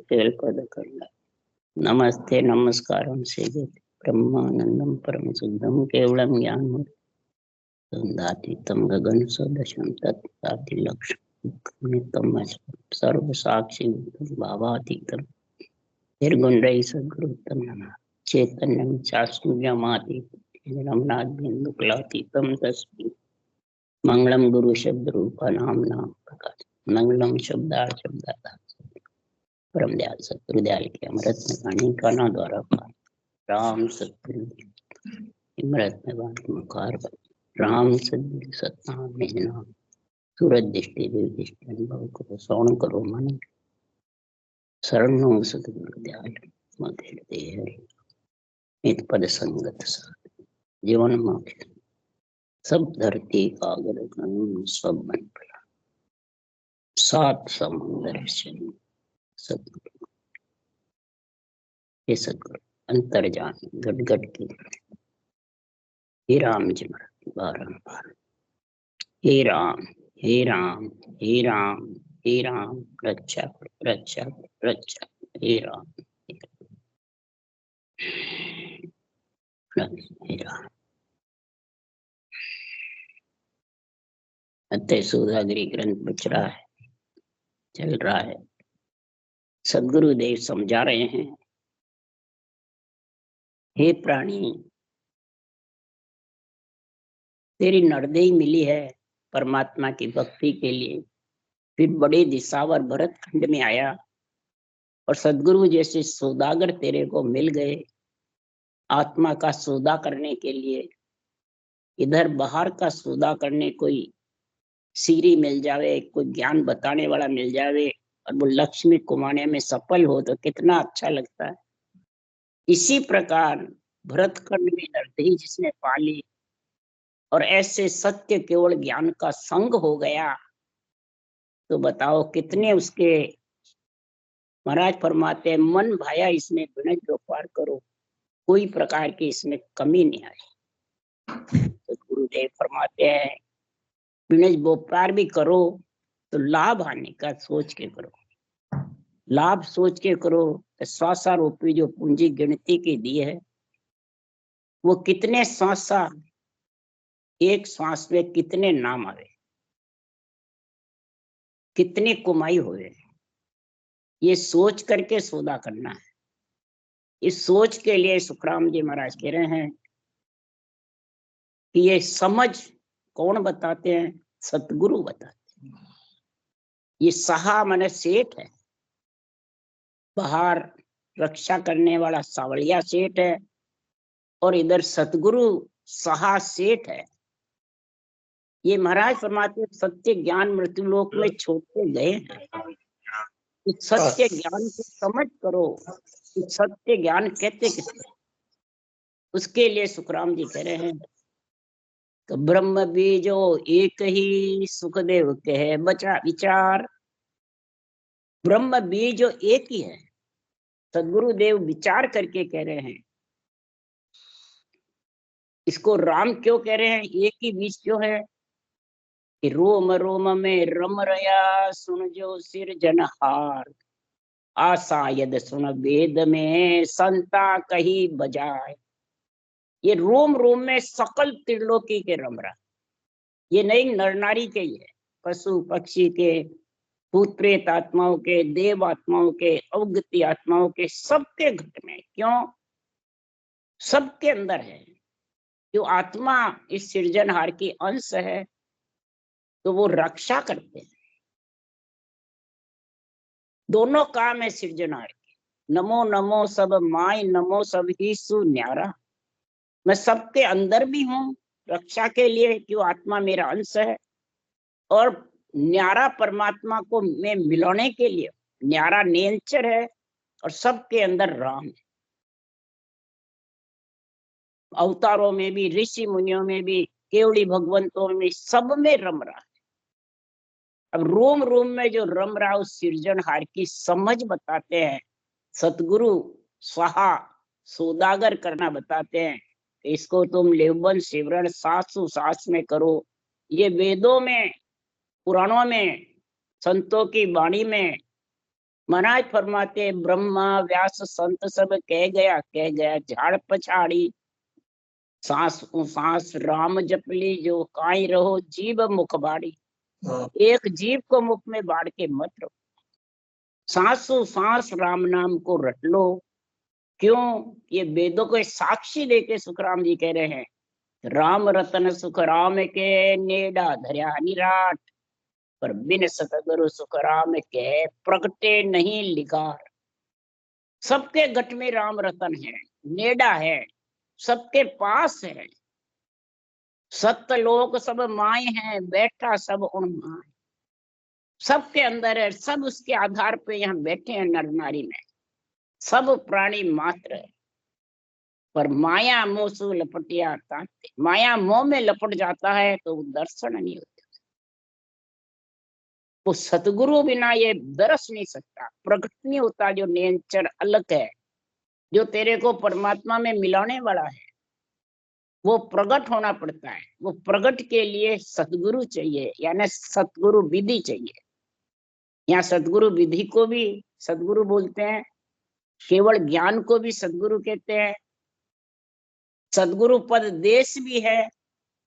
तेलपदकंड नमस्ते नमस्कारं श्रीजति ब्रह्मानंदं परम शुद्धं केवलं ज्ञानमतीतं गगन सदृशं तत्साक्षि लक्ष्यं सर्व साक्षी भावातीतं निर्गुणरहित सद्गुरुतं नमः चैतन्यं चास्म्यमातीतं नाद्यन्दुकलातीतं तस्मै मंगलम गुरु शब्द रूपानाम नाम प्रकाश मंगलम शब्दार्थ शब्दार्थ परम दयाल सतगुरु दयाल के अमृत में वाणी काना द्वारा राम सतगुरु अमृत में वाणी मुखार राम सतगुरु सतनाम निज नाम सूरज दृष्टि देव दृष्टि अनुभव करो सौण करो मन शरणो सतगुरु दयाल मधुर देह नित पद संगत साथ जीवन मोक्ष सब धरती कागर सब बन पड़ा सात समुद्र से सतगुरु हे सतगुरु अंतर जान गट गट की हे राम जी बारंबार हे राम हे राम हे राम हे राम रक्षा रक्षा रक्षा हे राम हे राम अत्य सूदागिरी ग्रंथ बच रहा है चल रहा है। सदगुरु देव समझा रहे हैं हे प्राणी तेरी नरदेही मिली है परमात्मा की भक्ति के लिए फिर बड़े दिशावर भरत खंड में आया और सदगुरु जैसे सौदागर तेरे को मिल गए आत्मा का सौदा करने के लिए। इधर बाहर का सौदा करने कोई सीरी मिल जावे कोई ज्ञान बताने वाला मिल जावे और वो लक्ष्मी कमाने में सफल हो तो कितना अच्छा लगता है। इसी प्रकार भरतखंड में नरदेही जिसने पाली और ऐसे सत्य केवल ज्ञान का संग हो गया तो बताओ कितने उसके महाराज फरमाते मन भाया इसमें बिना व्यापार करो कोई प्रकार की इसमें कमी नहीं आई। तो गुरुदेव फरमाते हैं बिना व्यापार भी करो तो लाभ आने का सोच के करो लाभ सोच के करो तो श्वासारूपी जो पूंजी गिनती की दी है वो कितने श्वासा एक श्वास में कितने नाम आवे कितनी कमाई होवे ये सोच करके सौदा करना है। इस सोच के लिए सुखराम जी महाराज कह रहे हैं कि ये समझ कौन बताते हैं सतगुरु बताते हैं। ये सहा मन सेठ है बाहर रक्षा करने वाला सावलिया सेठ है और इधर सतगुरु सहा सेठ है। ये महाराज फरमाते सत्य ज्ञान मृत्युलोक में छोड़ते गए हैं। इस सत्य ज्ञान को समझ करो इस सत्य ज्ञान कहते किसको उसके लिए सुखराम जी कह रहे हैं कि ब्रह्म बीजो एक ही सुखदेव कहे बचा विचार। ब्रह्म बीज एक ही है सदगुरु देव विचार करके कह रहे हैं। इसको राम क्यों कह रहे हैं एक ही बीज क्यों है कि रोम रोम में रम रया सुन जो सिर जनहार आशा यद सुन वेद में संता कही बजाय। ये रोम रोम में सकल त्रिलोकी के रम रहा ये नहीं नर नारी के ही है पशु पक्षी के भूत प्रेत आत्माओं के देव आत्माओं के अवगति आत्माओं के सबके घट में क्यों सबके अंदर है। जो आत्मा इस सृजनहार की अंश है तो वो रक्षा करते हैं। दोनों काम है सृजनहार के नमो नमो सब माय नमो सब ही सु न्यारा। मैं सबके अंदर भी हूँ रक्षा के लिए क्यों आत्मा मेरा अंश है और न्यारा परमात्मा को मैं मिलाने के लिए न्यारा नेचर है और सबके अंदर राम है। अवतारों में भी ऋषि मुनियों में भी केवड़ी भगवंतों में सब में रम रहा है। अब रोम रोम में जो रम रहा उस सृजनहार की समझ बताते हैं सतगुरु स्वाहा सौदागर करना बताते हैं। इसको तुम लेवन सिमरण सासु सास में करो। ये वेदों में पुराणों में संतों की वाणी में महाराज फरमाते ब्रह्मा व्यास संत सब कह गया झाड़ पछाड़ी, सांस सांस राम जपली जो काई रहो जीव मुख बाड़ी। एक जीव को मुख में बाढ़ के मत रहो, सांसों सांस राम नाम को रट लो। क्यों? ये वेदों को साक्षी देके सुखराम जी कह रहे हैं, राम रतन सुख राम के नेड़ा धर्या निराट, पर बिन सतगुरु सुख राम के प्रगटे नहीं लिकार। सबके गट में राम रतन है, नेड़ा है, सबके पास है। सत्य लोक सब माए हैं, बैठा सब उन माए। सबके अंदर है, सब उसके आधार पे यहाँ बैठे हैं नर नारी में, सब प्राणी मात्र है। पर माया मोह से लपटिया ताकते, माया मोह में लपट जाता है तो दर्शन नहीं होता। वो सतगुरु बिना ये दर्श नहीं सकता, प्रकट नहीं होता। जो नेचर अलग है, जो तेरे को परमात्मा में मिलाने वाला है, वो प्रकट होना पड़ता है। वो प्रकट के लिए सतगुरु चाहिए, यानी सतगुरु विधि चाहिए। यहाँ सतगुरु विधि को भी सतगुरु बोलते हैं, केवल ज्ञान को भी सतगुरु कहते हैं। सतगुरु पद देश भी है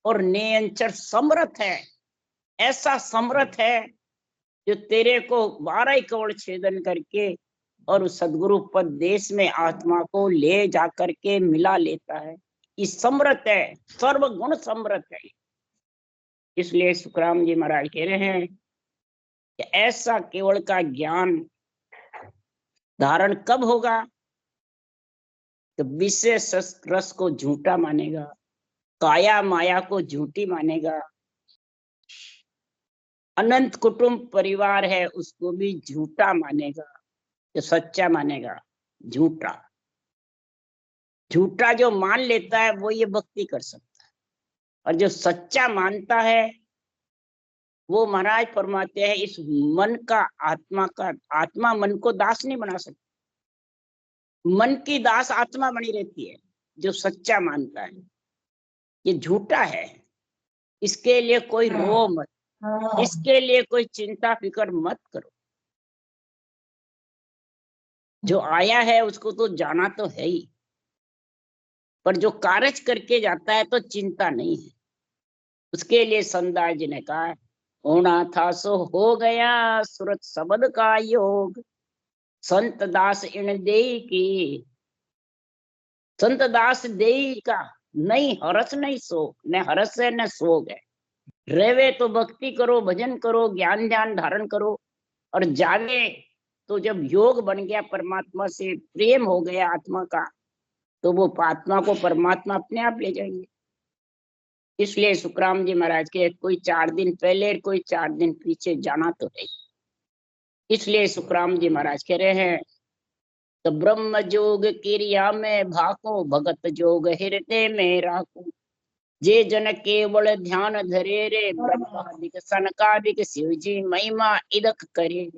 और निरंतर समर्थ है। ऐसा समर्थ है जो तेरे को 12 कवड़ छेदन करके और उस सदगुरु पद देश में आत्मा को ले जा करके मिला लेता है। इस समर्थ है, सर्वगुण समर्थ है। इसलिए सुखराम जी महाराज कह रहे हैं कि ऐसा केवल का ज्ञान धारण कब होगा? तो विशेष रस को झूठा मानेगा, काया माया को झूठी मानेगा, अनंत कुटुंब परिवार है उसको भी झूठा मानेगा। जो सच्चा मानेगा झूठा, झूठा जो मान लेता है वो ये भक्ति कर सकता है। और जो सच्चा मानता है वो महाराज फरमाते हैं इस मन का आत्मा मन को दास नहीं बना सकती। मन की दास आत्मा बनी रहती है। जो सच्चा मानता है ये झूठा है, इसके लिए कोई रो मत, इसके लिए कोई चिंता फिक्र मत करो। जो आया है उसको तो जाना तो है ही, पर जो कार्य करके जाता है तो चिंता नहीं है। उसके लिए संदास जी ने कहा होना था सो हो गया, सुरत शब्द का योग, संत दास इन देई की, संत दास देई का नहीं हरस नहीं शोक, न हरस है न शोक है। रेवे तो भक्ति करो, भजन करो, ज्ञान ध्यान धारण करो, और जागे तो जब योग बन गया, परमात्मा से प्रेम हो गया आत्मा का, तो वो आत्मा को परमात्मा अपने आप ले जाएंगे। इसलिए सुखराम जी महाराज के कोई 4 दिन पहले कोई 4 दिन पीछे जाना तो है। इसलिए सुखराम जी महाराज कह रहे हैं तो ब्रह्म जोग क्रिया में भाको, भगत जोग हृदय में राखो। जे जन केवल ध्यान धरे रे, ब्रह्मादिक सनकादिक शिव जी महिमा इदक करे।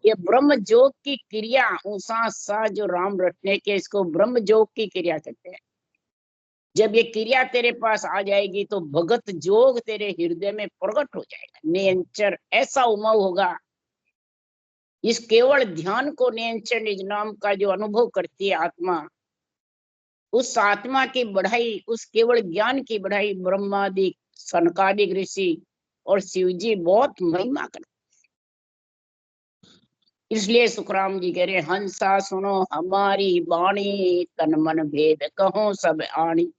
ये ब्रह्म जोग की क्रिया उसा सा जो राम रटने के, इसको ब्रह्म जोग की क्रिया कहते हैं। जब ये क्रिया तेरे पास आ जाएगी तो भगत जोग तेरे हृदय में प्रकट हो जाएगा। नियंचर ऐसा उमंग होगा, इस केवल ध्यान को नियंचर निज नाम का जो अनुभव करती है आत्मा, उस आत्मा की बढ़ाई, उस केवल ज्ञान की बढ़ाई ब्रह्मादि सनकादिक ऋषि और शिवजी बहुत महिमा करते। इसलिए सुखराम जी कह रहे हंसा सुनो हमारी वाणी, तन मन भेद कहो सब आणी।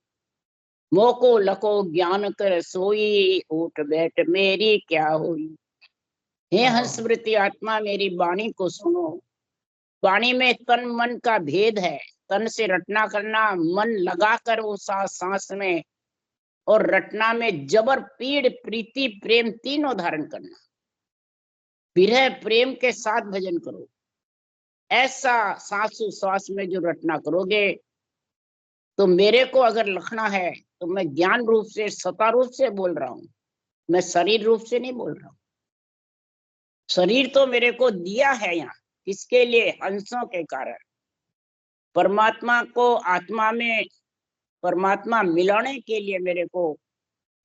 मोको लको ज्ञान कर सोई, उठ बैठ मेरी क्या हुई। हे हंसवृत्ति आत्मा मेरी वाणी को सुनो। वाणी में तन मन का भेद है। तन से रटना करना, मन लगाकर उस सांस में, और रटना में जबर पीड़ प्रीति प्रेम तीनों धारण करना। विरह प्रेम के साथ भजन करो। ऐसा सांसों श्वास में जो रटना करोगे, तो मेरे को अगर लिखना है तो मैं ज्ञान रूप से सता रूप से बोल रहा हूँ, मैं शरीर रूप से नहीं बोल रहा हूँ। शरीर तो मेरे को दिया है यहाँ, इसके लिए हंसों के कारण। परमात्मा को आत्मा में परमात्मा मिलाने के लिए मेरे को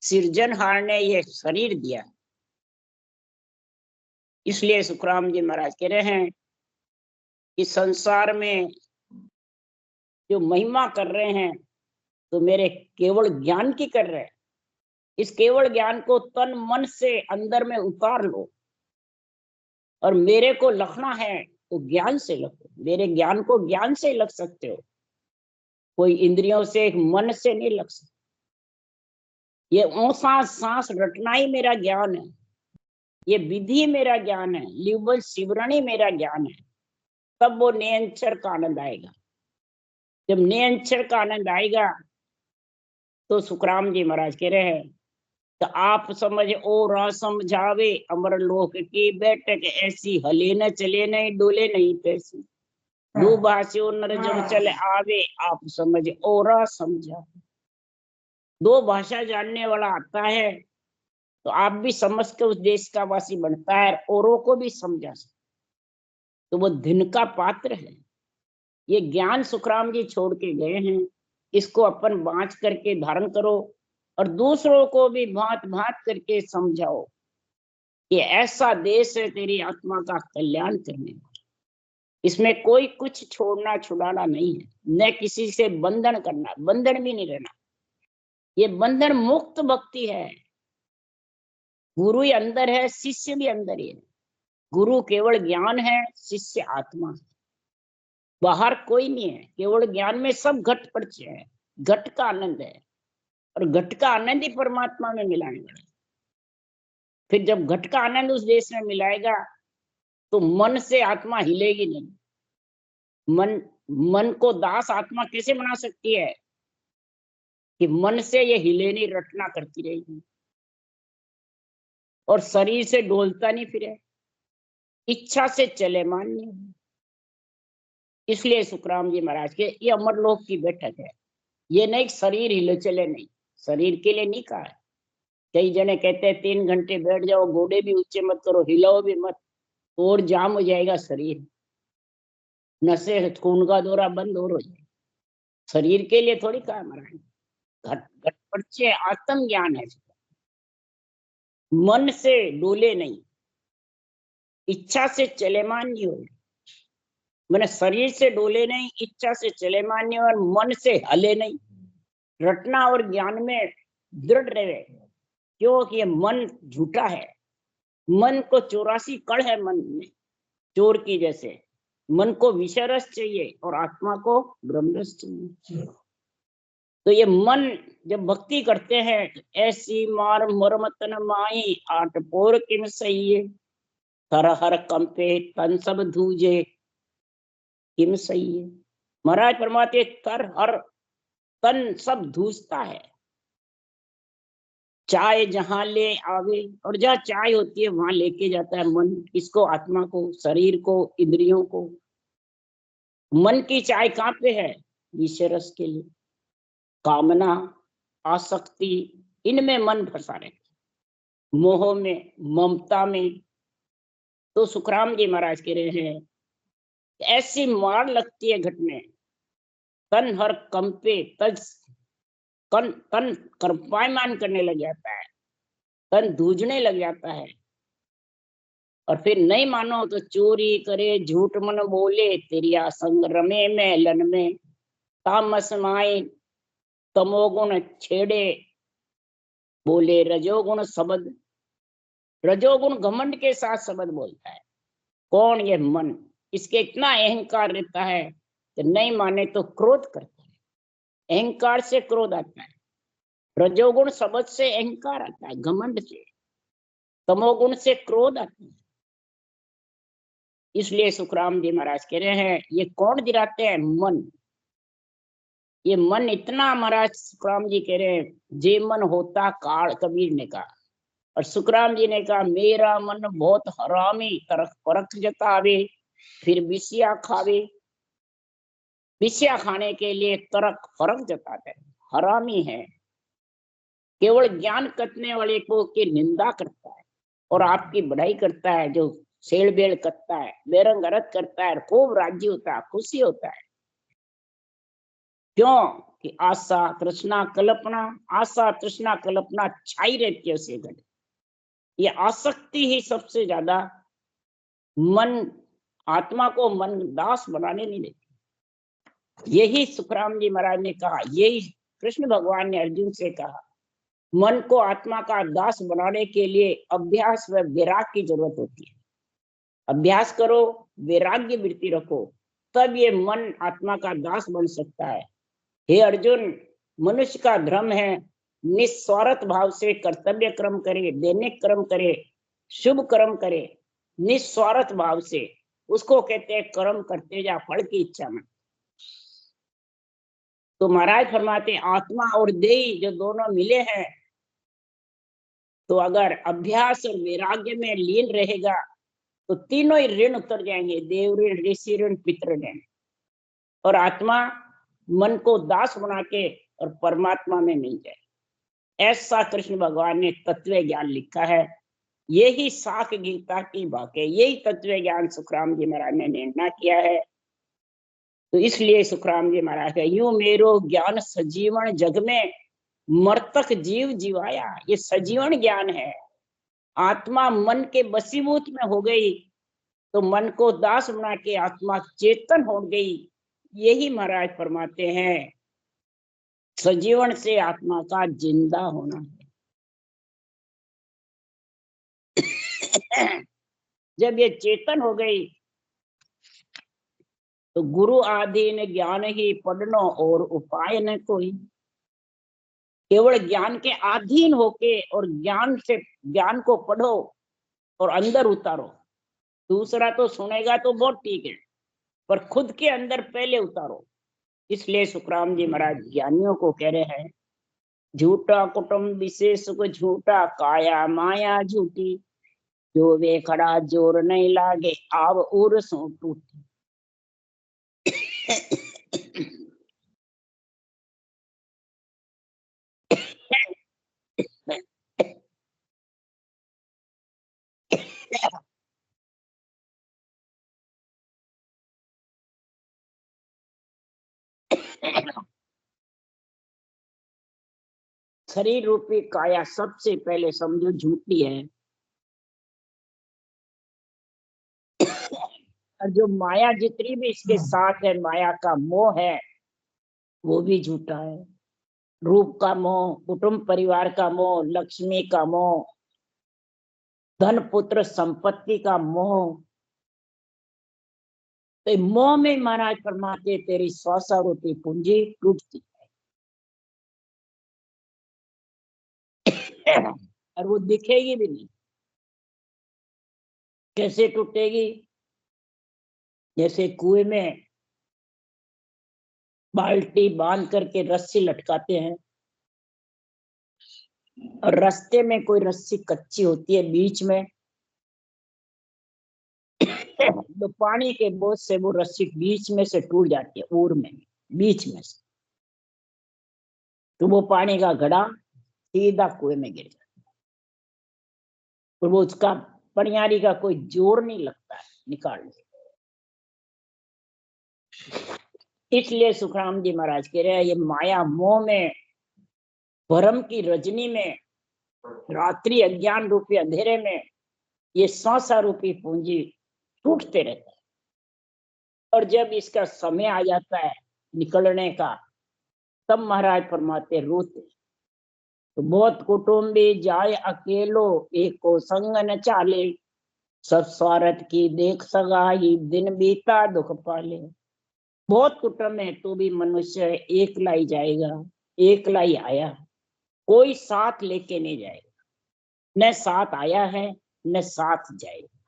सृजनहार ने ये शरीर दिया। इसलिए सुखराम जी महाराज कह रहे हैं कि संसार में जो महिमा कर रहे हैं तो मेरे केवल ज्ञान की कर रहे हैं। इस केवल ज्ञान को तन मन से अंदर में उतार लो, और मेरे को लखना है तो ज्ञान से लखो। मेरे ज्ञान को ज्ञान से लख सकते हो, कोई इंद्रियों से, एक मन से नहीं लग सकते। ये ऊंसा सांस रटना ही मेरा ज्ञान है, ये विधि मेरा ज्ञान है, लिवल शिवरणी मेरा ज्ञान है। तब वो नियंचर का आनंद आएगा। जब नियंचर का आनंद आएगा तो सुखराम जी महाराज कह रहे हैं तो आप समझ और समझावे, अमर लोक की बैठक ऐसी, हले न चले नहीं डोले नहीं तैसी। दो भाषियों नर जब चले आवे, आप समझ और समझा। दो भाषा जानने वाला आता है तो आप भी समझ के उस देश का वासी बनता है, औरों को भी समझा सकता, तो वो धन का पात्र है। ये ज्ञान सुखराम जी छोड़ के गए हैं, इसको अपन बांच करके धारण करो और दूसरों को भी भांत भांत करके समझाओ। ये ऐसा देश है तेरी आत्मा का कल्याण करने का। इसमें कोई कुछ छोड़ना छुड़ाना नहीं है, न किसी से बंधन करना, बंधन भी नहीं रहना। ये बंधन मुक्त भक्ति है। गुरु ही अंदर है, शिष्य भी अंदर ही है। गुरु केवल ज्ञान है, शिष्य आत्मा है। बाहर कोई नहीं है, केवल ज्ञान में सब घट परिचय है, घट का आनंद है, और घट का आनंद ही परमात्मा में मिलाने वाला है। फिर जब घट का आनंद उस देश में मिलाएगा तो मन से आत्मा हिलेगी नहीं। मन को दास आत्मा कैसे बना सकती है कि मन से ये हिले नहीं, रटना करती रहेगी, और शरीर से डोलता नहीं फिरे, इच्छा से चले मान नहीं। इसलिए सुखराम जी महाराज के ये अमरलोक की बैठक है। ये नहीं शरीर हिले चले, नहीं, शरीर के लिए नहीं कहा है। कई जने कहते हैं 3 घंटे बैठ जाओ, घोड़े भी ऊंचे मत करो, हिलाओ भी मत, और जाम हो जाएगा शरीर, नसें, खून का दौरा बंद और हो जाएगा। शरीर के लिए थोड़ी कहा महाराज। घट घट परिचय आत्म ज्ञान है। मन से डोले नहीं, इच्छा से चले मान नहीं हो, मैंने शरीर से डोले नहीं, इच्छा से चले मान नहीं, और मन से हले नहीं। रटना और ज्ञान में दृढ़ रहे, क्योंकि ये मन झूठा है। मन को 84 कड़ है मन में, चोर की जैसे। मन को विषय रस चाहिए और आत्मा को ब्रह्म रस चाहिए। तो ये मन जब भक्ति करते हैं, ऐसी मार मरमतन माई, आठ पोर किम सही, हर हर कंपे तन सब धूजे किम सही है। महाराज परमात्मा तर हर तन सब धूसता है। चाय जहां ले आवे, और जहां चाय होती है वहां लेके जाता है मन, इसको, आत्मा को, शरीर को, इंद्रियों को। मन की चाय कहाँ पे है? विषय रस के लिए। कामना, आसक्ति, इनमें मन फंसा रहता, मोह में, ममता में। तो सुखराम जी महाराज कह रहे हैं ऐसी मार लगती है घट में, तन हर कंपे, तन कंपायमान करने लग जाता है, तन धूजने लग जाता है। और फिर नहीं मानो तो चोरी करे, झूठ मन बोले, तेरी संग रमे में लन में, तामस माए तमोगुण छेड़े, बोले रजोगुण शब्द। रजोगुण घमंड के साथ शब्द बोलता है। कौन? ये मन। इसके इतना अहंकार रहता है कि नहीं माने तो क्रोध करता है। अहंकार से क्रोध आता है, रजोगुण शब्द से अहंकार आता है, घमंड से। तमोगुण से क्रोध आता है। इसलिए सुखराम जी महाराज कह रहे हैं ये कौन गिराते हैं? मन। ये मन इतना, महाराज सुखराम जी कह रहे हैं जे मन होता काल, कबीर ने कहा। और सुखराम जी ने कहा मेरा मन बहुत हरामी, तरक परख जतावे, फिर विषया खावे। विषया खाने के लिए तरक फर्क जताते हैं, हरामी है। केवल ज्ञान कथने वाले को की निंदा करता है और आपकी बढ़ाई करता है। जो सेल बेल करता है, बेरंग अरत करता है, खूब राज्य होता है, खुशी होता है। क्यों? कि आशा तृष्णा कल्पना, आशा तृष्णा कल्पना छाई रहती है उसे घट। ये आसक्ति ही सबसे ज्यादा मन आत्मा को मन दास बनाने नहीं देती। यही सुखराम जी महाराज ने कहा, यही कृष्ण भगवान ने अर्जुन से कहा, मन को आत्मा का दास बनाने के लिए अभ्यास व विराग की जरूरत होती है। अभ्यास करो, वैराग्य वृत्ति रखो, तब ये मन आत्मा का दास बन सकता है। हे अर्जुन, मनुष्य का धर्म है निस्वार्थ भाव से कर्तव्य कर्म करे, दैनिक कर्म करे, शुभ कर्म करे, निस्वार्थ भाव से, उसको कहते हैं कर्म करते जा, फल की इच्छा में। तो महाराज फरमाते आत्मा और देह जो दोनों मिले हैं, तो अगर अभ्यास और वैराग्य में लीन रहेगा तो तीनों ही ऋण उतर जाएंगे, देव ऋण, ऋषि ऋण, पितृ ऋण। और आत्मा मन को दास बना के और परमात्मा में मिल जाए। ऐसा कृष्ण भगवान ने तत्व ज्ञान लिखा है। यही साख गीता की बात है, यही तत्व ज्ञान सुखराम जी महाराज ने निर्णय किया है। तो इसलिए सुखराम जी महाराज है, यूं मेरो ज्ञान सजीवन जग में मर्तक जीव जीवाया। ये सजीवन ज्ञान है। आत्मा मन के बसीभूत में हो गई तो मन को दास बना के आत्मा चेतन हो गई। यही महाराज फरमाते हैं सजीवन से आत्मा का जिंदा होना है। जब ये चेतन हो गई तो गुरु आदि ने ज्ञान ही पढ़नो और उपाय न कोई। केवल ज्ञान के अधीन होके और ज्ञान से ज्ञान को पढ़ो और अंदर उतारो। दूसरा तो सुनेगा तो बहुत ठीक है, पर खुद के अंदर पहले उतारो। इसलिए सुखराम जी महाराज ज्ञानियों को कह रहे हैं, झूठा कुटुंब विशेष को झूठा, काया माया झूठी, जो वे खड़ा जोर नहीं लागे, आव उर सो टूटी। शरीर रूपी काया सबसे पहले समझो झूठी है, और जो माया जितनी भी इसके साथ है, माया का मोह है, वो भी झूठा है। रूप का मोह, कुटुंब परिवार का मोह, लक्ष्मी का मोह, धन पुत्र संपत्ति का मोह। तो मोह में महाराज फरमाते तेरी 100 रूपी पूंजी टूटती है और वो दिखेगी भी नहीं। कैसे टूटेगी? जैसे कुएं में बाल्टी बांध करके रस्सी लटकाते हैं और रास्ते में कोई रस्सी कच्ची होती है बीच में, तो पानी के बोझ से वो रस्सी बीच में से टूट जाती है, ऊर में बीच में से, तो वो पानी का घड़ा सीधा कुएं में गिर जाता है और वो उसका पनियारी का कोई जोर नहीं लगता है निकालने। इसलिए सुखराम जी महाराज कह रहे हैं ये माया मोह में, भ्रम की रजनी में, रात्रि अज्ञान रूपी अंधेरे में ये 100 रूपी पूंजी टूटते रहते हैं। और जब इसका समय आ जाता है निकलने का, तब महाराज फरमाते रोते। तो बहुत कुटुंबी जाए अकेलो, एक को संग न चाले, सब स्वार्थ की देख सगाई, दिन बीता दुख पाले। बहुत कुटुंब है तो भी मनुष्य एकला ही जाएगा, एकला ही आया, कोई साथ लेके नहीं जाएगा। न साथ आया है न साथ जाएगा।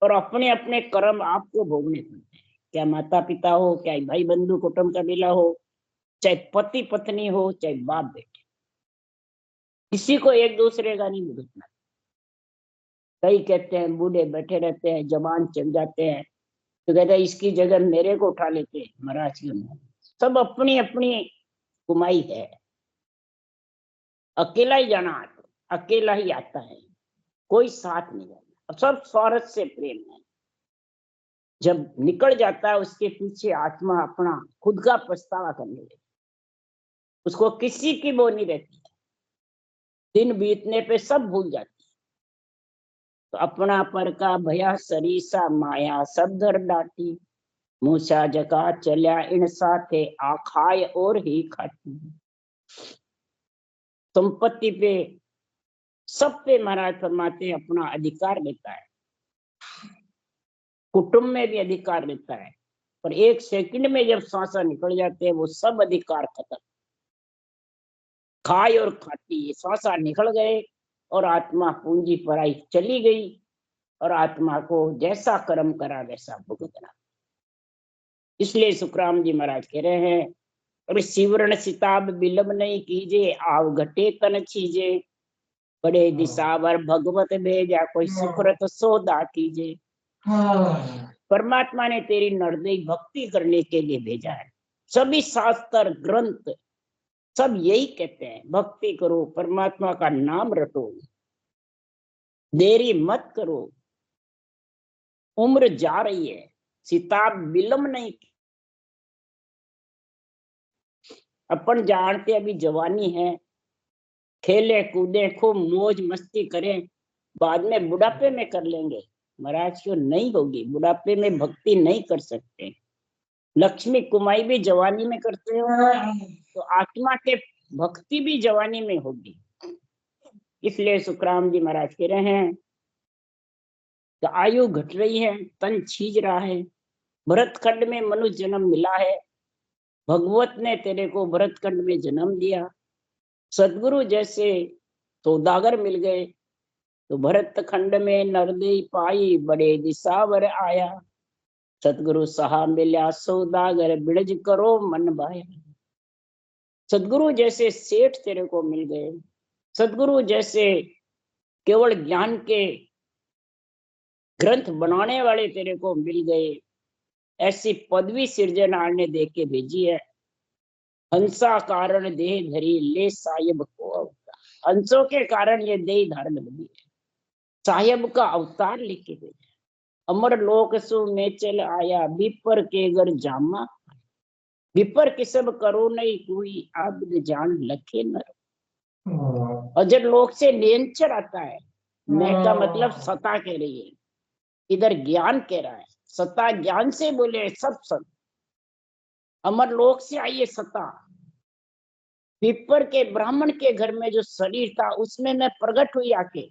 और अपने अपने कर्म आपको भोगने पड़ते हैं, क्या माता पिता हो, क्या भाई बंधु कुटुंब कबीला हो, चाहे पति पत्नी हो, चाहे बाप बेटे, किसी को एक दूसरे का नहीं भुगतना। कई कहते हैं बूढ़े बैठे रहते हैं, जवान चल जाते हैं, तो कहते हैं इसकी जगह मेरे को उठा लेते हैं महाराज के। सब अपनी अपनी कमाई है, अकेला ही जाना आता, अकेला ही आता है, कोई साथ नहीं जाता, सब स्वार्थ से प्रेम है। जब निकल जाता है उसके पीछे आत्मा अपना खुद का पछतावा करने लगती, उसको किसी की वो नहीं रहती, दिन बीतने पे सब भूल जाती। तो अपना पर का भया सरीसा माया सब धर डाटी, मूसा जका चल्या इन साथे आखाय और ही खाटी। संपत्ति पे सब पे महाराज फरमाते अपना अधिकार रहता है, कुटुंब में भी अधिकार रहता है, पर एक सेकंड में जब सांसा निकल जाते हैं वो सब अधिकार खत्म। खाई और खाती सांसा निकल गए और आत्मा पूंजी पराई चली गई, और आत्मा को जैसा कर्म करा वैसा भुगतना। इसलिए सुखराम जी महाराज कह रहे हैं, अरे सिवरण सिताब विलंब नहीं कीजिए, आव घटे तन छीजे, बड़े दिशावर भगवत भेजा, कोई सुकृत सौदा कीजिए। परमात्मा ने तेरी निर्दयी भक्ति करने के लिए भेजा है। सभी शास्त्र ग्रंथ सब यही कहते हैं, भक्ति करो, परमात्मा का नाम रटो, देरी मत करो, उम्र जा रही है, सिताब विलंब नहीं। अपन जानते अभी जवानी है, खेले कूदे खूब मौज मस्ती करें, बाद में बुढ़ापे में कर लेंगे। महाराज क्यों नहीं होगी, बुढ़ापे में भक्ति नहीं कर सकते। लक्ष्मी कुमाई भी जवानी में करते हो, तो आत्मा के भक्ति भी जवानी में होगी। इसलिए सुखराम जी महाराज कह रहे हैं कि आयु घट रही है, तन छीज रहा है, भरतखंड में मनुष्य जन्म मिला है, भगवत ने तेरे को भरतखंड में जन्म दिया, सदगुरु जैसे सौदागर मिल गए, तो भरतखंड में नरदेई पाई, बड़े दिशावर आया, सदगुरु सहा मिल्या सौदागर, बिड़ज करो मन भाया। सदगुरु जैसे सेठ तेरे को मिल गए, सदगुरु जैसे केवल ज्ञान के ग्रंथ बनाने वाले तेरे को मिल गए। ऐसी पदवी सिरजनहार ने दे के भेजी है, हंसा कारण देह धरी ले साहिब को अवतार। हंसों के कारण ये देह धारण बनी है, साहिब का अवतार लेके भेजा। अमर लोक सु में चल आया, विपर के घर जामा, विपर किसब करो नहीं कोई, आबिद जान लखे नर। अजर लोक से नियंचर आता है, मैं का मतलब सता कह रही है, इधर ज्ञान कह रहा है, सता ज्ञान से बोले सब सत। अमर लोक से आई है सता, पिपर के ब्राह्मण के घर में जो शरीर था उसमें मैं प्रकट हुई आके,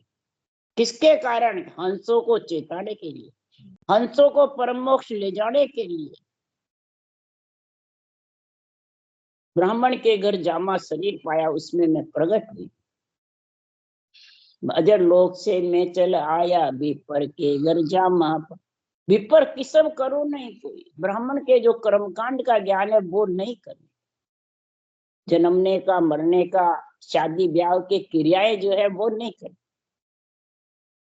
किसके कारण, हंसों को चेताने के लिए, हंसों को परम मोक्ष ले जाने के लिए। ब्राह्मण के घर जामा शरीर पाया, उसमें मैं प्रकट हुई। अजर लोक से मैं चल आया, विपर के घर जामा, विपर किसम करो नहीं कोई। ब्राह्मण के जो कर्मकांड का ज्ञान है वो नहीं करने, जन्मने का, मरने का, शादी ब्याह के क्रियाएं जो है वो नहीं करने,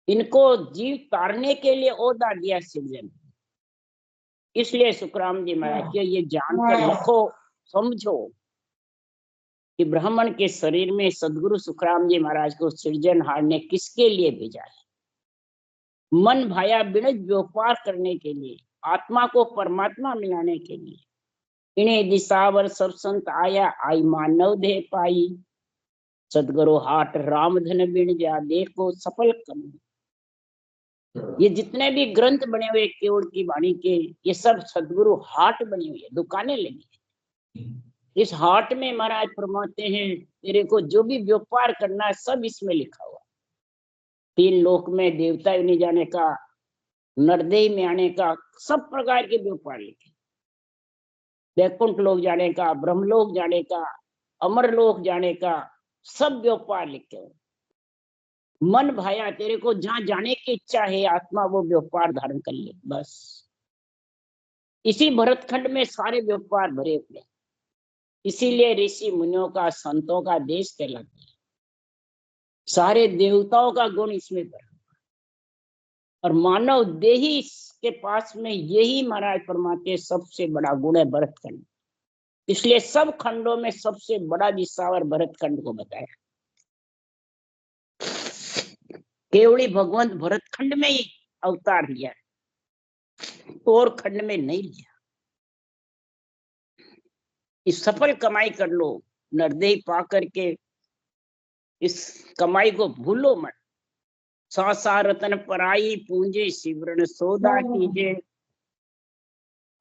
इनको जीव तारने के लिए ओदा दिया सृजन। इसलिए सुखराम जी महाराज के ये जानकर रखो, समझो कि ब्राह्मण के शरीर में सदगुरु सुखराम जी महाराज को सृजनहार ने किसके लिए भेजा है? मन भाया बिनज व्यापार करने के लिए, आत्मा को परमात्मा मिलाने के लिए। इन्हें दिशावर सब संत आया, आई मानव देह पाई, सदगुरु हाट राम धन बिन जा, देखो सफल कम। ये जितने भी ग्रंथ बने हुए केवड़ की वाणी के, ये सब सदगुरु हाट बनी हुई है, दुकानें लगी है। इस हाट में महाराज फरमाते हैं तेरे को जो भी व्यापार करना है सब इसमें लिखा हुआ। तीन लोक में देवता नहीं जाने का, नरदेह में आने का, सब प्रकार के व्यापार लिखे। वैकुंठ लोक जाने का, ब्रह्मलोक जाने का, अमरलोक जाने का, सब व्यापार लिखे हुए। मन भाया तेरे को जहां जाने की इच्छा है आत्मा, वो व्यापार धारण कर ले बस। इसी भरतखंड में सारे व्यापार भरे हुए, इसीलिए ऋषि मुनियों का, संतों का देश कहलाता है। सारे देवताओं का गुण इसमें भरा, और मानव देही के पास में यही महाराज फरमाते सबसे बड़ा गुण है भरतखंड। इसलिए सब खंडों में सबसे बड़ा दिशावर भरतखंड को बताया। केवड़ी भगवंत भरतखंड में ही अवतार लिया है, और खंड में नहीं लिया। इस सफल कमाई कर लो, नरदेह पा करके इस कमाई को भूलो मत। सासा रतन पराई पूंजी सिमरन सोदा कीजे।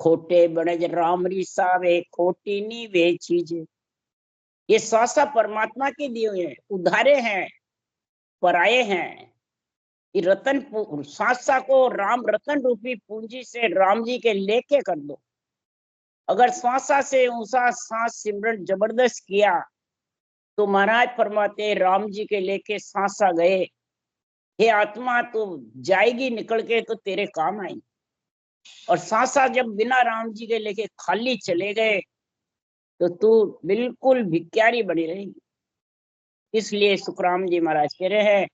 खोटे बनज राम रिसावे खोटी नी वे चीजे। ये सासा परमात्मा के दिए हुए हैं, उधारे हैं, पराये हैं। ये रतन सासा को राम रतन रूपी पूंजी से राम जी के लेके कर दो। अगर सांसा से ऊंसा सांस सिमरन जबरदस्त किया तो महाराज फरमाते राम जी के लेके सांसा गए, हे आत्मा तो जाएगी निकल के तो तेरे काम आएगी। और सांसा जब बिना राम जी के लेके खाली चले गए तो तू बिल्कुल भिक्यारी बनी रहेगी। इसलिए सुखराम जी महाराज कह रहे हैं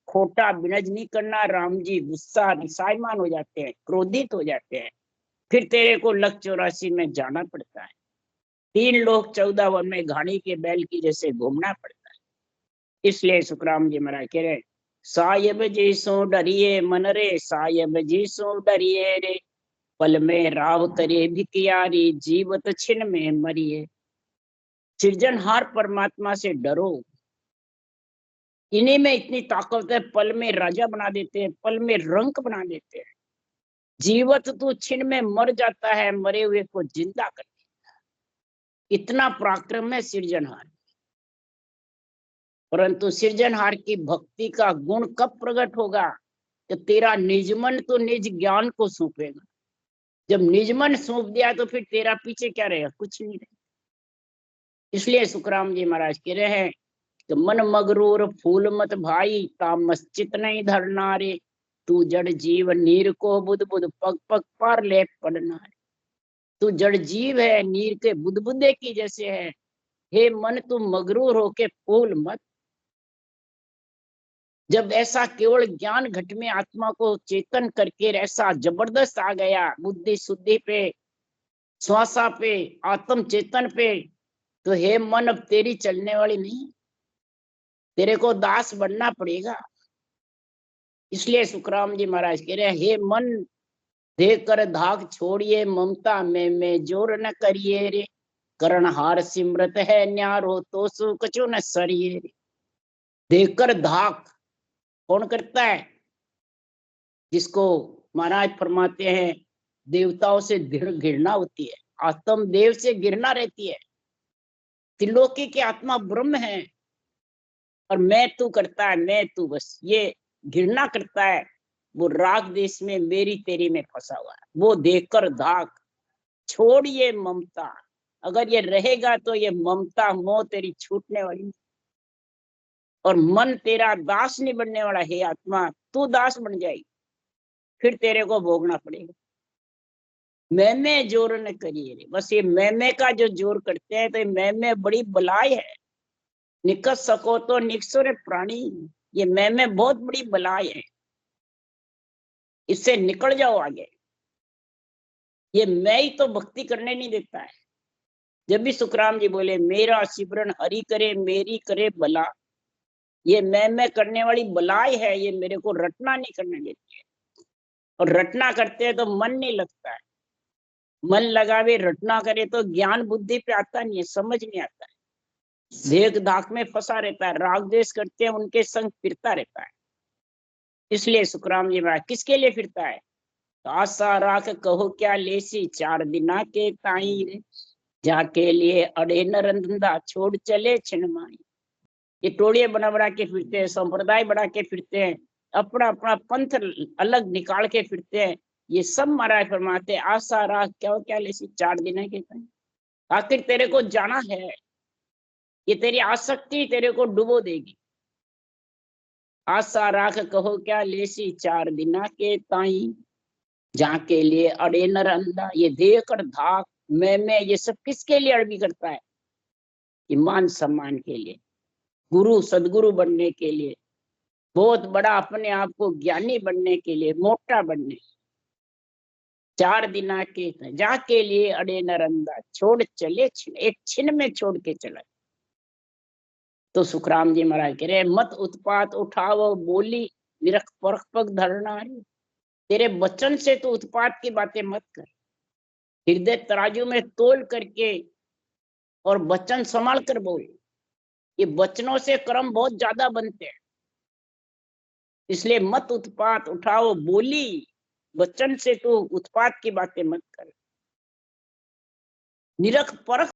खोटा बिनज नहीं करना। राम जी गुस्सा निसायमान हो जाते हैं, क्रोधित हो जाते हैं, फिर तेरे को लख 84 में जाना पड़ता है। 3 लोग 14 वन में घानी के बैल की जैसे घूमना पड़ता है। इसलिए सुखराम जी महाराज कह रहे सायब जी सो डरिए मन रे, सायब जी सो डरिए रे, पल में राव करे भिकियारी, जीवत छिन में मरिए। सृजनहार परमात्मा से डरो, इन्हीं में इतनी ताकत है, पल में राजा बना देते हैं, पल में रंक बना देते हैं। जीवत तो छिन में मर जाता है, मरे हुए को जिंदा कर देता है। इतना पराक्रम है सृजनहार। परंतु सृजनहार की भक्ति का गुण कब प्रकट होगा? तो तेरा निजमन तो निज ज्ञान को सौंपेगा। जब निजमन सौंप दिया तो फिर तेरा पीछे क्या रहेगा? कुछ नहीं रहेगा। इसलिए सुखराम जी महाराज कह रहे हैं कि मन मगरूर फूल मत भाई, तामस चित नहीं धरना रे, तू जड़ जीव नीर को बुध बुध पग पग पार ले पड़ना है। तू जड़ जीव है, नीर के बुदबुदे की जैसे है। हे मन तू मगरूर होके फूल मत। जब ऐसा केवल ज्ञान घट में आत्मा को चेतन करके ऐसा जबरदस्त आ गया बुद्धि शुद्धि पे, श्वासा पे, आत्म चेतन पे, तो हे मन अब तेरी चलने वाली नहीं, तेरे को दास बनना पड़ेगा। इसलिए सुखराम जी महाराज कह रहे हे मन देख कर धाक छोड़िए, ममता में मैं जोर न करिए रे, करण हार सिमरत है न्यारो तो सु कछु न सरिये रे। देखकर धाक कौन करता है? जिसको महाराज फरमाते हैं देवताओं से घृणा होती है, आत्म देव से घृणा रहती है। त्रिलोकी की आत्मा ब्रह्म है और मैं तू करता है, मैं तू, बस ये घृणा करता है। वो राग देश में मेरी तेरी में फंसा हुआ है। वो देखकर धाक छोड़िए ममता। अगर ये रहेगा तो ये ममता मोह तेरी छूटने वाली और मन तेरा दास नहीं बनने वाला। हे आत्मा तू दास बन जाएगी, फिर तेरे को भोगना पड़ेगा। मैं जोर न करिए रे। बस ये मैं का जो जोर करते हैं तो मैं बड़ी बलाई है। निकल सको तो निकसो प्राणी, ये मैं बहुत बड़ी बलाई है, इससे निकल जाओ आगे। ये मैं ही तो भक्ति करने नहीं देता है। जब भी सुखराम जी बोले मेरा सिमरन हरि करे मेरी करे बला, ये मैं करने वाली बलाई है, ये मेरे को रटना नहीं करने देती है। और रटना करते हैं तो मन नहीं लगता है। मन लगावे रटना करे तो ज्ञान बुद्धि पे आता नहीं है, समझ नहीं आता है। देख धाक में फंसा रहता है, राग द्वेष करते हैं उनके संग फिरता रहता है। इसलिए सुखराम जी महाराज किसके लिए फिरता है? आशा राख कहो क्या लेसी, 4 दिना के ताई रे, जाके लिए अड़े नरंदा छोड़ चले छिनमाई। ये टोड़िए बना के फिरते हैं, संप्रदाय बढ़ा के फिरते हैं, अपना अपना पंथ अलग निकाल के फिरते हैं। ये सब महाराज फरमाते आशा राख क्या लेसी, 4 दिन के ताई। आखिर तेरे को जाना है, ये तेरी आसक्ति तेरे को डुबो देगी। आशा राख कहो क्या लेसी, 4 दिना के ताई, जाके लिए अड़े नर अंधा। ये देकर धाक मैं ये सब किसके लिए अड़बी करता है? ईमान सम्मान के लिए, गुरु सदगुरु बनने के लिए, बहुत बड़ा अपने आप को ज्ञानी बनने के लिए, मोटा बनने। 4 दिना के जाके लिए अड़े नरंदा छोड़ चले छिन, एक छिन में छोड़ के चला। तो सुखराम जी महाराज कह रहे मत उत्पात उठाओ बोली, निरख परख पग धरना। तेरे वचन से तो उत्पात की बातें मत कर, हृदय तराजू में तोल करके और वचन संभाल कर बोल। ये वचनों से कर्म बहुत ज्यादा बनते हैं। इसलिए मत उत्पात उठाओ बोली, वचन से तू उत्पात की बातें मत कर। निरख परख